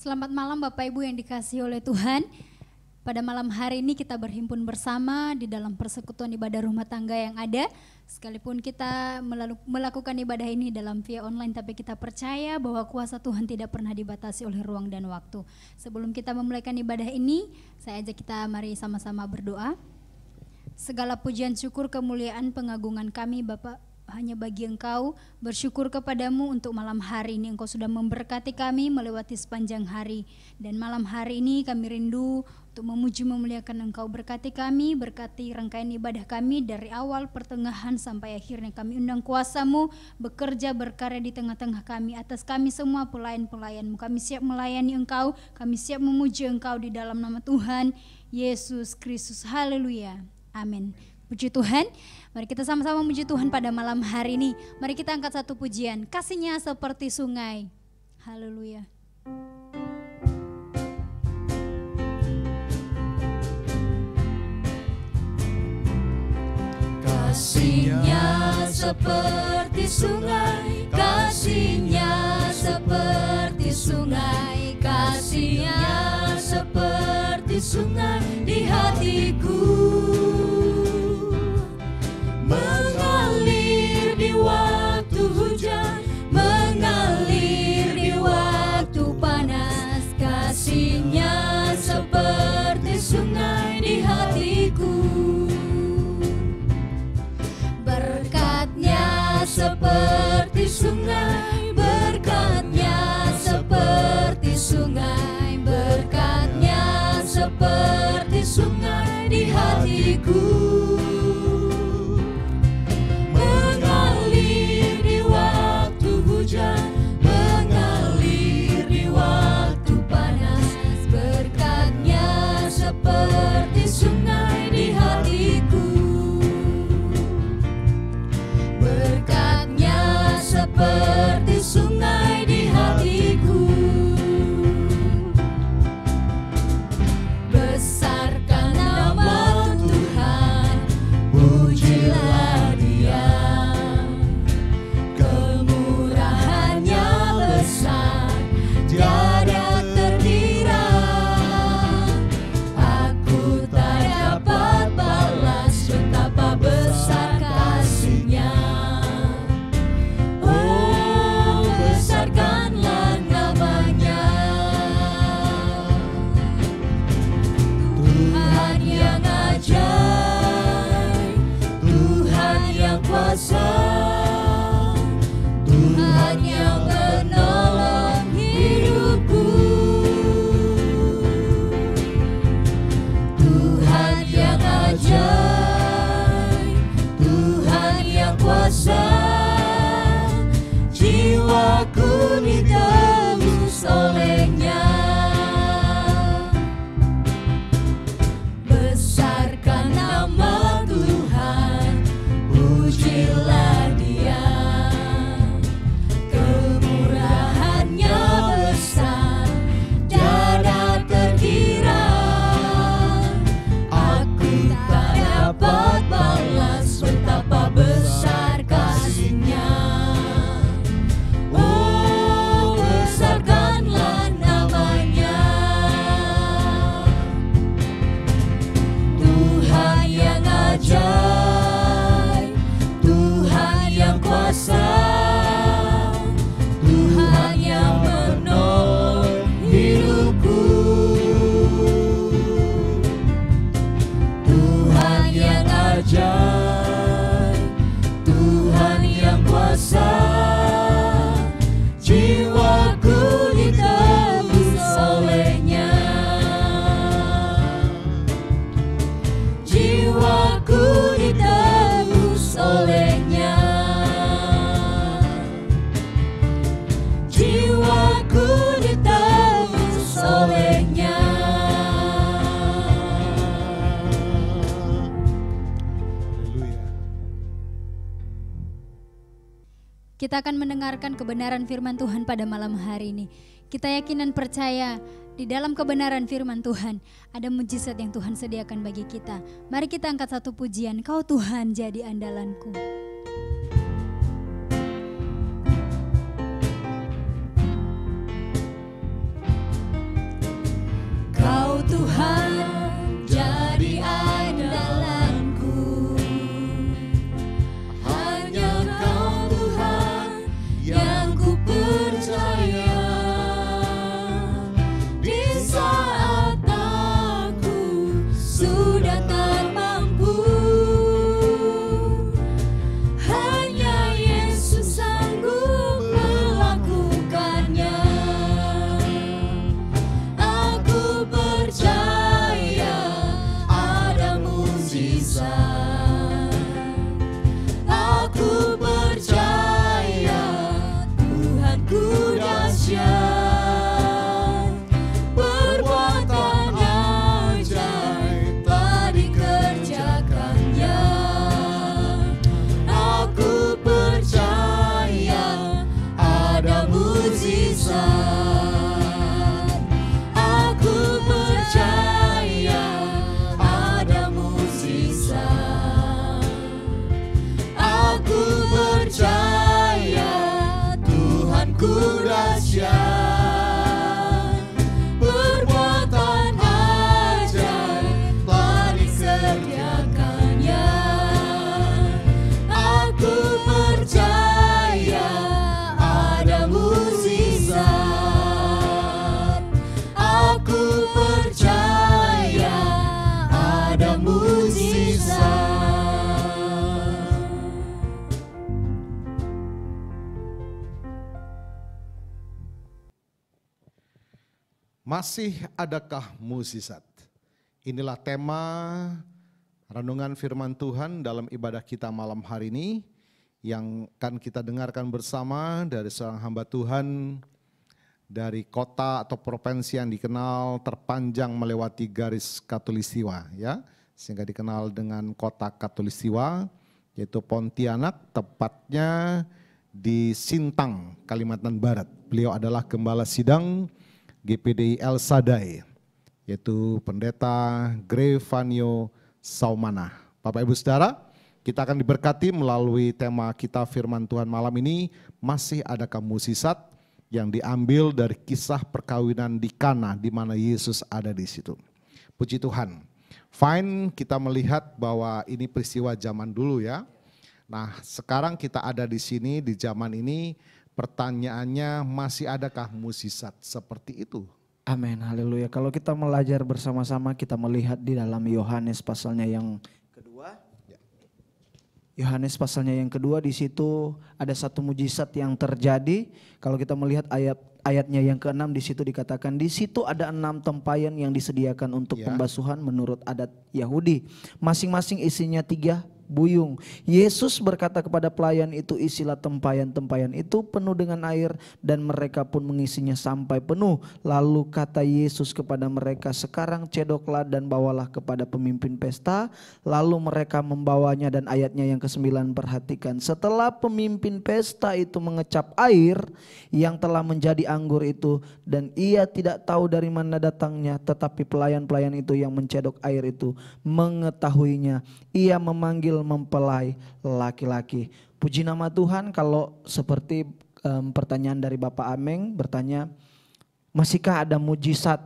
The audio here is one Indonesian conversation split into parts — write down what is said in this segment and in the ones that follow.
Selamat malam Bapak Ibu yang dikasihi oleh Tuhan. Pada malam hari ini kita berhimpun bersama di dalam persekutuan ibadah rumah tangga yang ada. Sekalipun kita melakukan ibadah ini dalam via online, tapi kita percaya bahwa kuasa Tuhan tidak pernah dibatasi oleh ruang dan waktu. Sebelum kita memulaikan ibadah ini, saya ajak kita mari sama-sama berdoa. Segala pujian, syukur, kemuliaan, pengagungan kami Bapak hanya bagi Engkau. Bersyukur kepadamu untuk malam hari ini Engkau sudah memberkati kami melewati sepanjang hari. Dan malam hari ini kami rindu untuk memuji memuliakan Engkau. Berkati kami, berkati rangkaian ibadah kami dari awal, pertengahan sampai akhirnya. Kami undang kuasa-Mu bekerja berkarya di tengah-tengah kami. Atas kami semua pelayan-pelayan-Mu. Kami siap melayani Engkau, kami siap memuji Engkau di dalam nama Tuhan Yesus Kristus. Haleluya, amin. Puji Tuhan, mari kita sama-sama memuji Tuhan pada malam hari ini. Mari kita angkat satu pujian, kasih-Nya seperti sungai. Haleluya. Kasih-Nya seperti sungai, kasih-Nya seperti sungai, kasih-Nya seperti sungai di hatiku. Mengalir di waktu hujan, mengalir di waktu panas, kasih-Nya seperti sungai di hatiku. Berkat-Nya seperti sungai, berkat-Nya seperti sungai, berkat-Nya seperti sungai di hatiku. Sungai di hatiku, berkat-Nya seperti sungai di hatiku. Besarkan nama Tuhan, pujilah Dia, kemurahan-Nya besar, tiada terkira. Dapat balas betapa besar kasih-Nya. Oh, besarkanlah namanya. Tuhan yang ajaib, Tuhan yang kuasa, Tuhan yang menolong hidupku. Tuhan yang ajaib, Tuhan yang kuasa, jiwaku ditebus oleh-Nya. Besarkan nama Tuhan, pujilah Dia, kemurahan-Nya besar, tiada terkira. Dapat balas betapa besar kasih-Nya. Oh, besarkanlah namanya. Tuhan yang ajaib, Tuhan yang kuasa, Tuhan yang menolong hidupku. Tuhan yang ajaib, Tuhan yang kuasa, jiwaku ditebus oleh-Nya. Jiwaku ditebus oleh-Nya. Jiwaku ditebus oleh-Nya. Kita akan mendengarkan kebenaran firman Tuhan pada malam hari ini. Kita yakin dan percaya di dalam kebenaran firman Tuhan ada mujizat yang Tuhan sediakan bagi kita. Mari kita angkat satu pujian, Kau Tuhan jadi andalanku. Masih adakah mukjizat? Inilah tema renungan firman Tuhan dalam ibadah kita malam hari ini yang akan kita dengarkan bersama dari seorang hamba Tuhan dari kota atau provinsi yang dikenal terpanjang melewati garis Katulistiwa, ya, sehingga dikenal dengan kota Katulistiwa, yaitu Pontianak, tepatnya di Sintang, Kalimantan Barat. Beliau adalah Gembala Sidang GPDI El Sadai, yaitu Pendeta Grevanio Saumana. Bapak Ibu Saudara, kita akan diberkati melalui tema kita firman Tuhan malam ini, masih adakah mukjizat, yang diambil dari kisah perkawinan di Kana di mana Yesus ada di situ. Puji Tuhan. Fine, kita melihat bahwa ini peristiwa zaman dulu ya. Nah, sekarang kita ada di sini di zaman ini, pertanyaannya masih adakah mukjizat seperti itu? Amin, haleluya. Kalau kita belajar bersama-sama, kita melihat di dalam Yohanes pasalnya yang kedua. Yohanes pasalnya yang kedua, di situ ada satu mujizat yang terjadi. Kalau kita melihat ayatnya yang ke-6, di situ dikatakan di situ ada 6 tempayan yang disediakan untuk pembasuhan menurut adat Yahudi. Masing-masing isinya 3 buyung. Yesus berkata kepada pelayan itu, isilah tempayan-tempayan itu penuh dengan air, dan mereka pun mengisinya sampai penuh. Lalu kata Yesus kepada mereka, sekarang cedoklah dan bawalah kepada pemimpin pesta. Lalu mereka membawanya, dan ayatnya yang ke-9 perhatikan. Setelah pemimpin pesta itu mengecap air yang telah menjadi anggur itu, dan ia tidak tahu dari mana datangnya, tetapi pelayan-pelayan itu yang mencedok air itu mengetahuinya. Ia memanggil mempelai laki-laki. Puji nama Tuhan. Kalau seperti pertanyaan dari Bapak Ameng bertanya, masihkah ada mujizat?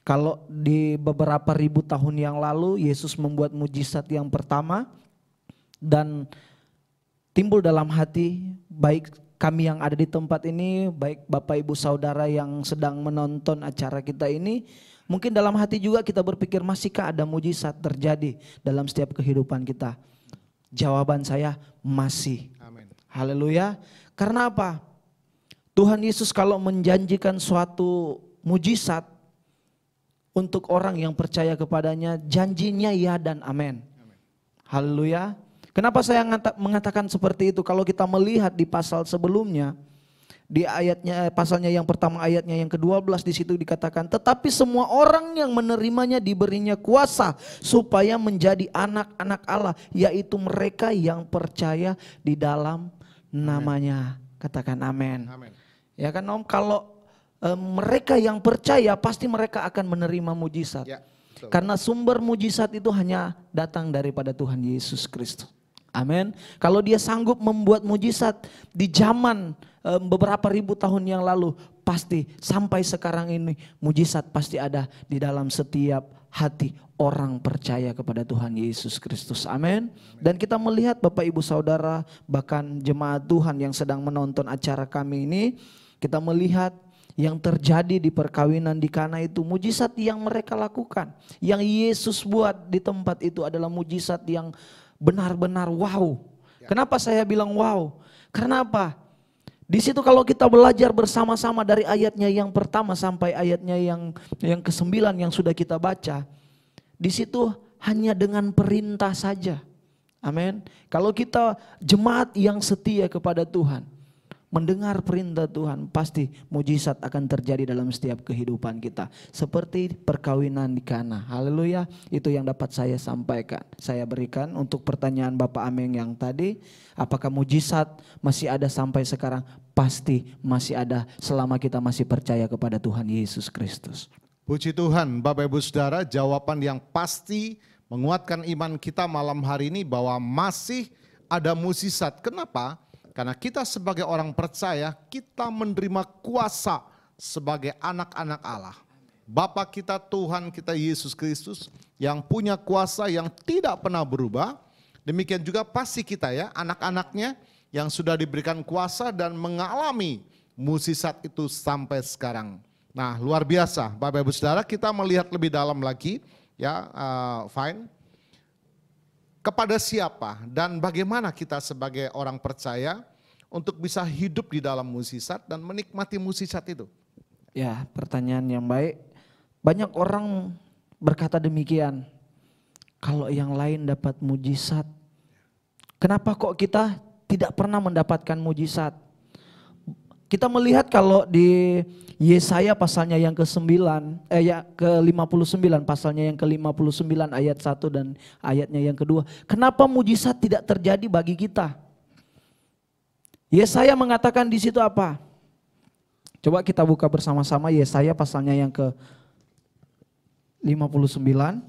Kalau di beberapa ribu tahun yang lalu Yesus membuat mujizat yang pertama, dan timbul dalam hati baik kami yang ada di tempat ini, baik Bapak Ibu Saudara yang sedang menonton acara kita ini, mungkin dalam hati juga kita berpikir, masihkah ada mujizat terjadi dalam setiap kehidupan kita? Jawaban saya masih. Amin. Haleluya. Karena apa? Tuhan Yesus kalau menjanjikan suatu mujizat untuk orang yang percaya kepadanya, janjinya ya dan amin. Haleluya. Kenapa saya mengatakan seperti itu? Kalau kita melihat di pasal sebelumnya, di ayatnya, pasalnya yang pertama ayatnya yang ke-12, di situ dikatakan, tetapi semua orang yang menerimanya diberinya kuasa supaya menjadi anak-anak Allah, yaitu mereka yang percaya di dalam namanya. Katakan amin. Amin. Ya kan Om, kalau mereka yang percaya pasti mereka akan menerima mujizat. Ya, betul. Karena sumber mujizat itu hanya datang daripada Tuhan Yesus Kristus. Amin. Kalau dia sanggup membuat mujizat di zaman beberapa ribu tahun yang lalu, pasti sampai sekarang ini mujizat pasti ada di dalam setiap hati orang percaya kepada Tuhan Yesus Kristus. Amin. Dan kita melihat Bapak Ibu Saudara, bahkan jemaat Tuhan yang sedang menonton acara kami ini, kita melihat yang terjadi di perkawinan di Kana itu mujizat yang mereka lakukan. Yang Yesus buat di tempat itu adalah mujizat yang benar-benar wow. Kenapa saya bilang wow? Karena apa? Di situ kalau kita belajar bersama-sama dari ayatnya yang pertama sampai ayatnya yang ke-9 yang sudah kita baca. Di situ hanya dengan perintah saja. Amin. Kalau kita jemaat yang setia kepada Tuhan, mendengar perintah Tuhan, pasti mujizat akan terjadi dalam setiap kehidupan kita. Seperti perkawinan di Kana. Haleluya. Itu yang dapat saya sampaikan. Saya berikan untuk pertanyaan Bapak Ameng yang tadi. Apakah mujizat masih ada sampai sekarang? Pasti masih ada selama kita masih percaya kepada Tuhan Yesus Kristus. Puji Tuhan, Bapak Ibu Saudara, jawaban yang pasti menguatkan iman kita malam hari ini bahwa masih ada mukjizat. Kenapa? Karena kita sebagai orang percaya, kita menerima kuasa sebagai anak-anak Allah. Bapa kita, Tuhan kita Yesus Kristus yang punya kuasa yang tidak pernah berubah. Demikian juga pasti kita ya, anak-anaknya yang sudah diberikan kuasa dan mengalami mukjizat itu sampai sekarang. Nah, luar biasa Bapak Ibu Saudara, kita melihat lebih dalam lagi ya, fine. Kepada siapa dan bagaimana kita sebagai orang percaya untuk bisa hidup di dalam mukjizat dan menikmati mukjizat itu? Ya, pertanyaan yang baik. Banyak orang berkata demikian, kalau yang lain dapat mujizat, kenapa kok kita tidak pernah mendapatkan mujizat? Kita melihat kalau di Yesaya pasalnya yang ke-9, ke-59, pasalnya yang ke-59 ayat 1 dan ayatnya yang kedua. Kenapa mujizat tidak terjadi bagi kita? Yesaya mengatakan di situ apa? Coba kita buka bersama-sama Yesaya pasalnya yang ke-59.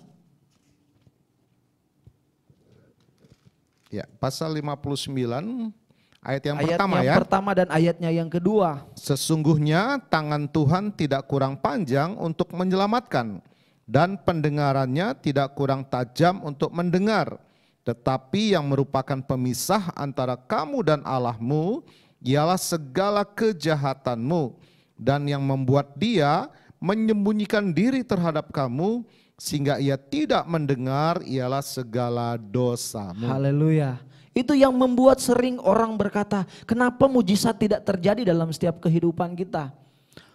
Ya, pasal 59 ayat yang Ayat pertama yang ya. pertama dan ayatnya yang kedua. Sesungguhnya tangan Tuhan tidak kurang panjang untuk menyelamatkan, dan pendengarannya tidak kurang tajam untuk mendengar. Tetapi yang merupakan pemisah antara kamu dan Allahmu ialah segala kejahatanmu, dan yang membuat dia menyembunyikan diri terhadap kamu sehingga ia tidak mendengar ialah segala dosamu. Haleluya. Itu yang membuat sering orang berkata, kenapa mujizat tidak terjadi dalam setiap kehidupan kita?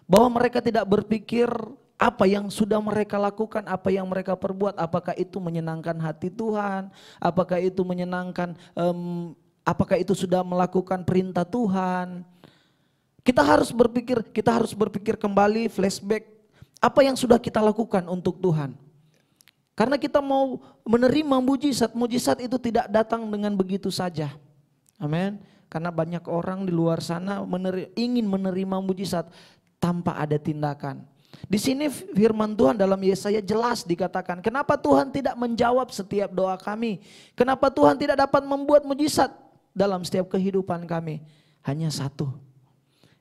Bahwa mereka tidak berpikir apa yang sudah mereka lakukan, apa yang mereka perbuat, apakah itu menyenangkan hati Tuhan, apakah itu menyenangkan, apakah itu sudah melakukan perintah Tuhan. Kita harus berpikir kembali, flashback, apa yang sudah kita lakukan untuk Tuhan. Karena kita mau menerima mujizat, mujizat itu tidak datang dengan begitu saja. Amin. Karena banyak orang di luar sana ingin menerima mujizat tanpa ada tindakan. Di sini firman Tuhan dalam Yesaya jelas dikatakan, kenapa Tuhan tidak menjawab setiap doa kami? Kenapa Tuhan tidak dapat membuat mujizat dalam setiap kehidupan kami? Hanya satu.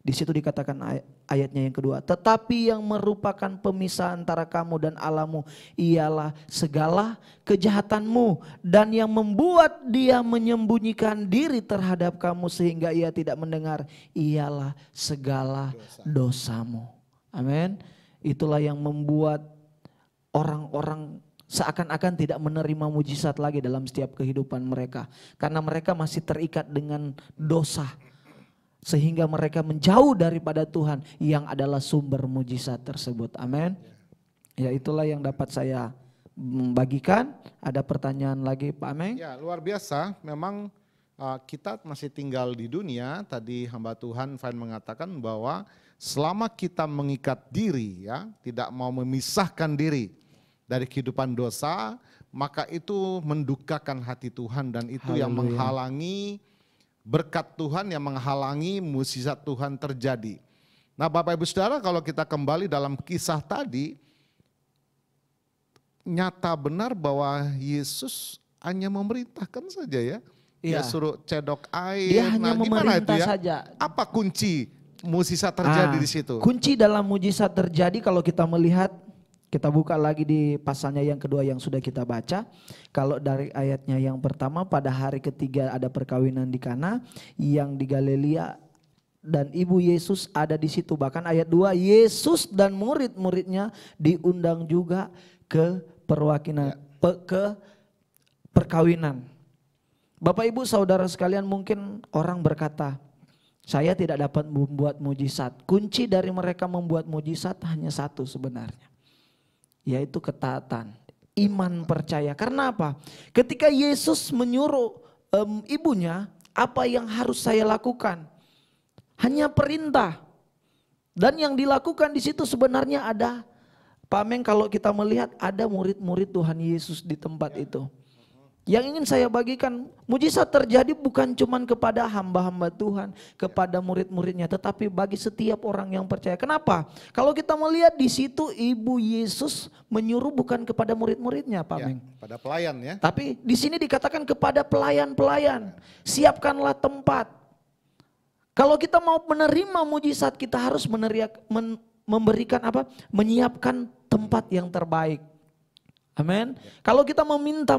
Di situ dikatakan ayatnya yang kedua, tetapi yang merupakan pemisah antara kamu dan Allahmu ialah segala kejahatanmu, dan yang membuat dia menyembunyikan diri terhadap kamu sehingga ia tidak mendengar ialah segala dosamu. Amin. Itulah yang membuat orang-orang seakan-akan tidak menerima mujizat lagi dalam setiap kehidupan mereka, karena mereka masih terikat dengan dosa. Sehingga mereka menjauh daripada Tuhan yang adalah sumber mujizat tersebut. Amin. Ya, itulah yang dapat saya bagikan. Ada pertanyaan lagi Pak Ameng? Ya, luar biasa. Memang kita masih tinggal di dunia. Tadi hamba Tuhan Van mengatakan bahwa selama kita mengikat diri, ya, tidak mau memisahkan diri dari kehidupan dosa, maka itu mendukakan hati Tuhan, dan itu yang menghalangi berkat Tuhan, yang menghalangi mukjizat Tuhan terjadi. Nah Bapak Ibu Saudara, kalau kita kembali dalam kisah tadi, nyata benar bahwa Yesus hanya memerintahkan saja ya. Dia suruh cedok air. Dia hanya memerintah saja. Apa kunci mukjizat terjadi di situ? Kunci dalam mukjizat terjadi kalau kita melihat, kita buka lagi di pasalnya yang kedua yang sudah kita baca. Kalau dari ayatnya yang pertama, pada hari ketiga ada perkawinan di Kana yang di Galilea, dan ibu Yesus ada di situ. Bahkan ayat 2, Yesus dan murid-muridnya diundang juga ke perkawinan. Bapak Ibu Saudara sekalian, mungkin orang berkata, saya tidak dapat membuat mujizat. Kunci dari mereka membuat mujizat hanya satu sebenarnya, yaitu ketaatan, iman, percaya. Karena apa? Ketika Yesus menyuruh ibunya, apa yang harus saya lakukan? Hanya perintah. Dan yang dilakukan di situ sebenarnya ada, Pak Meng, kalau kita melihat ada murid-murid Tuhan Yesus di tempat itu. Yang ingin saya bagikan, mujizat terjadi bukan cuma kepada hamba-hamba Tuhan, kepada murid-muridnya, tetapi bagi setiap orang yang percaya. Kenapa? Kalau kita melihat di situ, ibu Yesus menyuruh bukan kepada murid-muridnya, Pak Meng. Pada pelayan ya. Tapi di sini dikatakan kepada pelayan-pelayan, siapkanlah tempat. Kalau kita mau menerima mujizat, kita harus memberikan apa? Menyiapkan tempat yang terbaik. Amin. Kalau kita meminta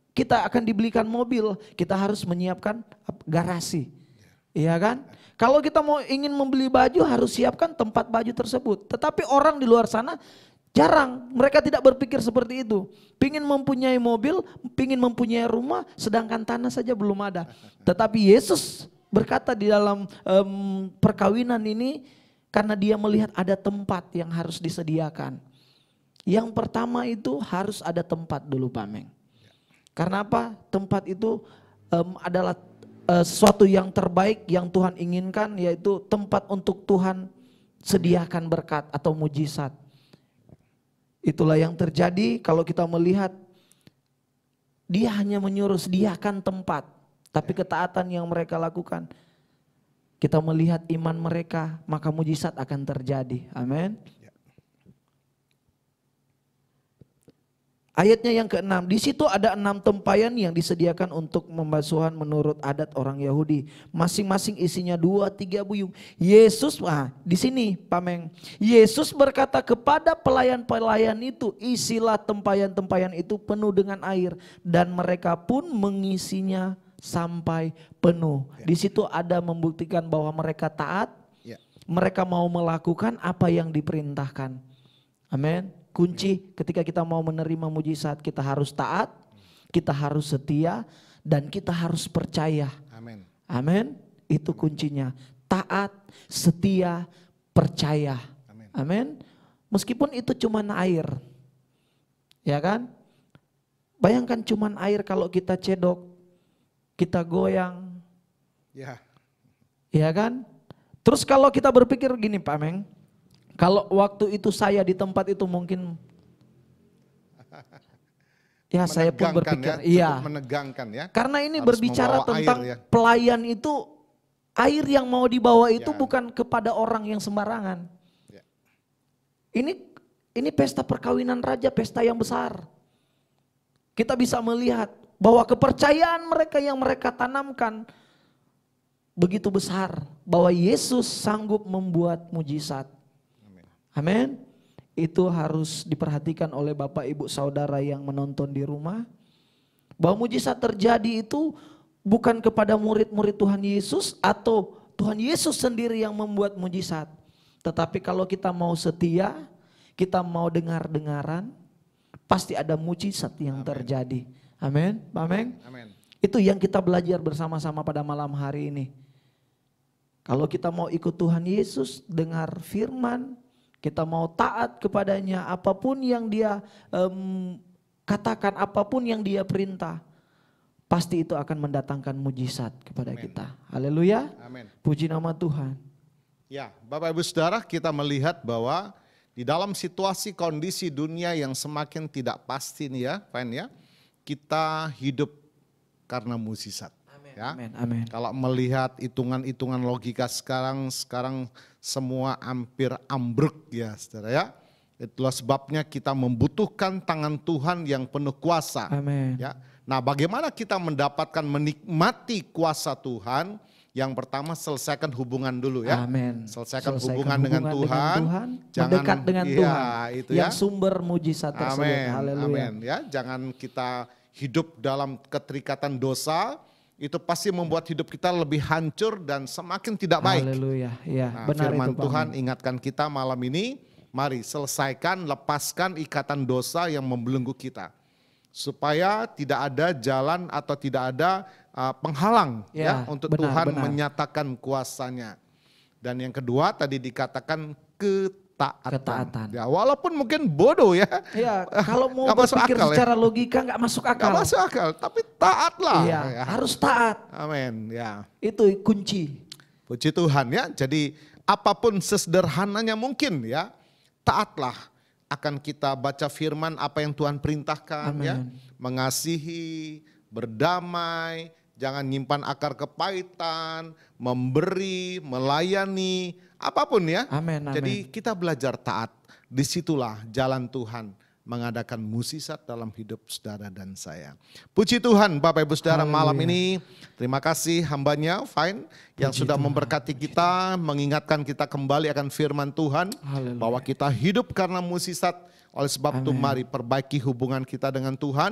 kita akan dibelikan mobil, kita harus menyiapkan garasi. Iya kan? Kalau kita ingin membeli baju, harus siapkan tempat baju tersebut. Tetapi orang di luar sana jarang, mereka tidak berpikir seperti itu. Pingin mempunyai mobil, pingin mempunyai rumah, sedangkan tanah saja belum ada. Tetapi Yesus berkata di dalam perkawinan ini, karena dia melihat ada tempat yang harus disediakan. Yang pertama itu harus ada tempat dulu Pak Meng. Karena apa? Tempat itu adalah sesuatu yang terbaik yang Tuhan inginkan, yaitu tempat untuk Tuhan sediakan berkat atau mujizat. Itulah yang terjadi kalau kita melihat dia hanya menyuruh sediakan tempat. Tapi ketaatan yang mereka lakukan, kita melihat iman mereka, maka mujizat akan terjadi. Amin. Ayatnya yang ke-6, di situ ada 6 tempayan yang disediakan untuk pembasuhan menurut adat orang Yahudi. Masing-masing isinya 2-3 buyung. Yesus, di sini Pak Meng, Yesus berkata kepada pelayan-pelayan itu, isilah tempayan-tempayan itu penuh dengan air. Dan mereka pun mengisinya sampai penuh. Di situ ada membuktikan bahwa mereka taat, mereka mau melakukan apa yang diperintahkan. Amin. Kunci ketika kita mau menerima mujizat, kita harus taat, kita harus setia, dan kita harus percaya. Amin. Amin. Itu kuncinya. Taat, setia, percaya. Amin. Meskipun itu cuman air. Ya kan? Bayangkan cuman air kalau kita cedok, kita goyang. Ya. Ya kan? Terus kalau kita berpikir gini Pak Meng, kalau waktu itu saya di tempat itu mungkin, ya saya pun berpikir, cukup menegangkan ya. Karena ini Harus berbicara tentang air, ya. Pelayan itu, air yang mau dibawa itu bukan kepada orang yang sembarangan. Ya. Ini pesta perkawinan raja, pesta yang besar. Kita bisa melihat bahwa kepercayaan mereka yang mereka tanamkan begitu besar, bahwa Yesus sanggup membuat mujizat. Amin. Itu harus diperhatikan oleh Bapak Ibu Saudara yang menonton di rumah. Bahwa mujizat terjadi itu bukan kepada murid-murid Tuhan Yesus atau Tuhan Yesus sendiri yang membuat mujizat. Tetapi kalau kita mau setia, kita mau dengar-dengaran, pasti ada mujizat yang terjadi. Amin. Amin. Itu yang kita belajar bersama-sama pada malam hari ini. Kalau kita mau ikut Tuhan Yesus, dengar firman, kita mau taat kepadanya, apapun yang dia katakan, apapun yang dia perintah, pasti itu akan mendatangkan mujizat kepada kita. Haleluya. Puji nama Tuhan. Ya, Bapak Ibu Saudara, kita melihat bahwa di dalam situasi kondisi dunia yang semakin tidak pasti nih ya, Fan ya, kita hidup karena mujizat. Ya. Amin. Kalau melihat hitungan-hitungan logika sekarang semua hampir ambruk ya saudara ya. Itulah sebabnya kita membutuhkan tangan Tuhan yang penuh kuasa. Amin. Ya. Nah bagaimana kita mendapatkan menikmati kuasa Tuhan? Yang pertama selesaikan hubungan dulu ya. Amin. Selesaikan hubungan dengan Tuhan. Jangan mendekat dengan Tuhan. Itu yang ya. sumber mujizat tersebut. Haleluya. Amin. Ya, jangan kita hidup dalam keterikatan dosa. Itu pasti membuat hidup kita lebih hancur dan semakin tidak baik. Haleluya. Ya, Nah, benar firman itu, Tuhan ingatkan kita malam ini, mari selesaikan, lepaskan ikatan dosa yang membelenggu kita. Supaya tidak ada jalan atau tidak ada penghalang ya untuk Tuhan menyatakan kuasanya. Dan yang kedua tadi dikatakan ketaatan. Ya, walaupun mungkin bodoh ya. Ya, kalau mau berpikir secara logika nggak masuk akal. Nggak masuk akal, tapi taatlah. Ya, harus taat. Amin. Ya. Itu kunci. Puji Tuhan ya. Jadi apapun sesederhananya mungkin ya, taatlah. Akan kita baca firman apa yang Tuhan perintahkan. Amin. Ya, mengasihi, berdamai, jangan nyimpan akar kepahitan, memberi, melayani. Apapun ya. Amin. Jadi kita belajar taat. Disitulah jalan Tuhan mengadakan mukjizat dalam hidup saudara dan saya. Puji Tuhan Bapak Ibu Saudara, malam ini terima kasih hambanya Fine yang sudah memberkati kita, mengingatkan kita kembali akan firman Tuhan. Bahwa kita hidup karena mukjizat. Oleh sebab itu mari perbaiki hubungan kita dengan Tuhan.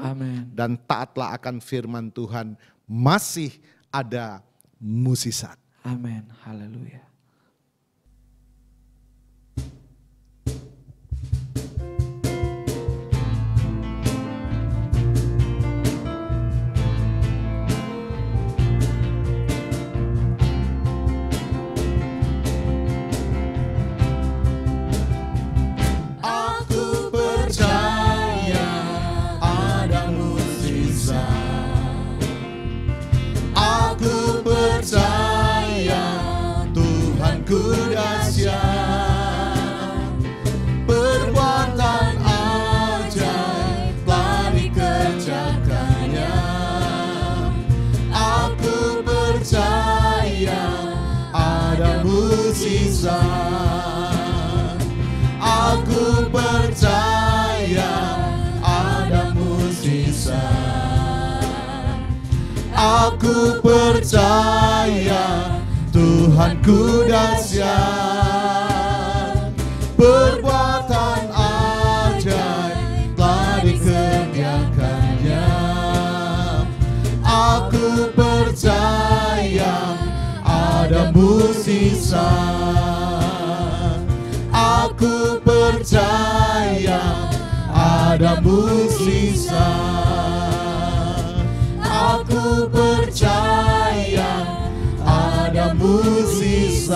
Dan taatlah akan firman Tuhan, masih ada mukjizat. Amin. Haleluya. Aku percaya mujizat. Aku percaya ada mujizat. Aku percaya Tuhanku dahsyat. Perbuatan ajaib telah dikerjakannya. Aku percaya ada mujizat. Aku percaya ada mujizat. Aku percaya ada mujizat.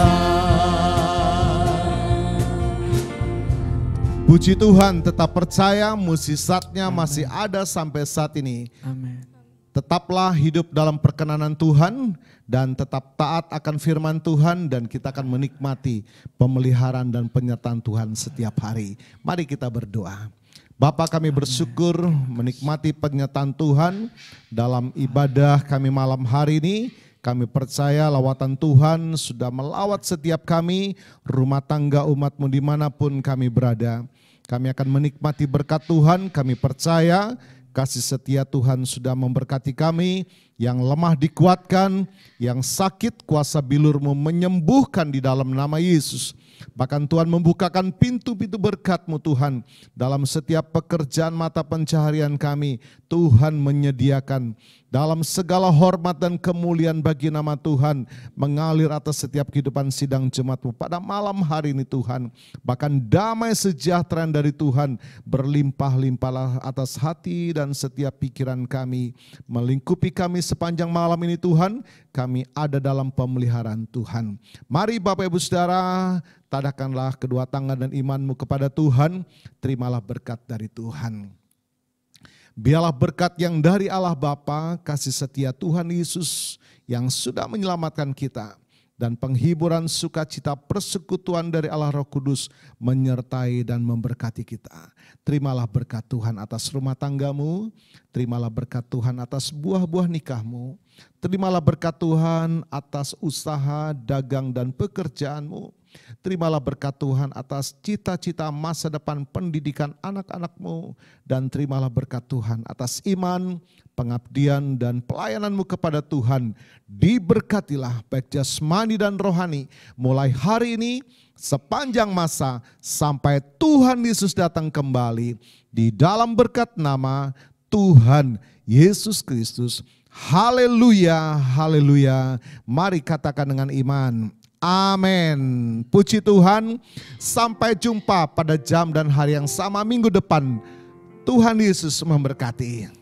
Puji Tuhan, tetap percaya mujizatnya masih ada sampai saat ini. Amin. Tetaplah hidup dalam perkenanan Tuhan dan tetap taat akan firman Tuhan, dan kita akan menikmati pemeliharaan dan penyertaan Tuhan setiap hari. Mari kita berdoa. Bapa, kami bersyukur menikmati penyertaan Tuhan dalam ibadah kami malam hari ini. Kami percaya lawatan Tuhan sudah melawat setiap kami, rumah tangga umat-Mu dimanapun kami berada. Kami akan menikmati berkat Tuhan, kami percaya kasih setia Tuhan sudah memberkati kami, yang lemah dikuatkan, yang sakit kuasa bilur-Mu menyembuhkan di dalam nama Yesus. Bahkan Tuhan membukakan pintu-pintu berkat-Mu Tuhan dalam setiap pekerjaan mata pencaharian kami. Tuhan menyediakan dalam segala hormat dan kemuliaan bagi nama Tuhan mengalir atas setiap kehidupan sidang jemaat-Mu pada malam hari ini Tuhan. Bahkan damai sejahtera dari Tuhan berlimpah-limpahlah atas hati dan setiap pikiran kami, melingkupi kami sepanjang malam ini Tuhan. Kami ada dalam pemeliharaan Tuhan. Mari Bapak Ibu Saudara, tadahkanlah kedua tangan dan imanmu kepada Tuhan. Terimalah berkat dari Tuhan. Biarlah berkat yang dari Allah Bapa, kasih setia Tuhan Yesus yang sudah menyelamatkan kita, dan penghiburan sukacita persekutuan dari Allah Roh Kudus menyertai dan memberkati kita. Terimalah berkat Tuhan atas rumah tanggamu, terimalah berkat Tuhan atas buah-buah nikahmu, terimalah berkat Tuhan atas usaha, dagang dan pekerjaanmu. Terimalah berkat Tuhan atas cita-cita masa depan pendidikan anak-anakmu, dan terimalah berkat Tuhan atas iman, pengabdian dan pelayananmu kepada Tuhan. Diberkatilah baik jasmani dan rohani mulai hari ini sepanjang masa sampai Tuhan Yesus datang kembali, di dalam berkat nama Tuhan Yesus Kristus. Haleluya, haleluya. Mari katakan dengan iman. Amin. Puji Tuhan. Sampai jumpa pada jam dan hari yang sama minggu depan. Tuhan Yesus memberkati.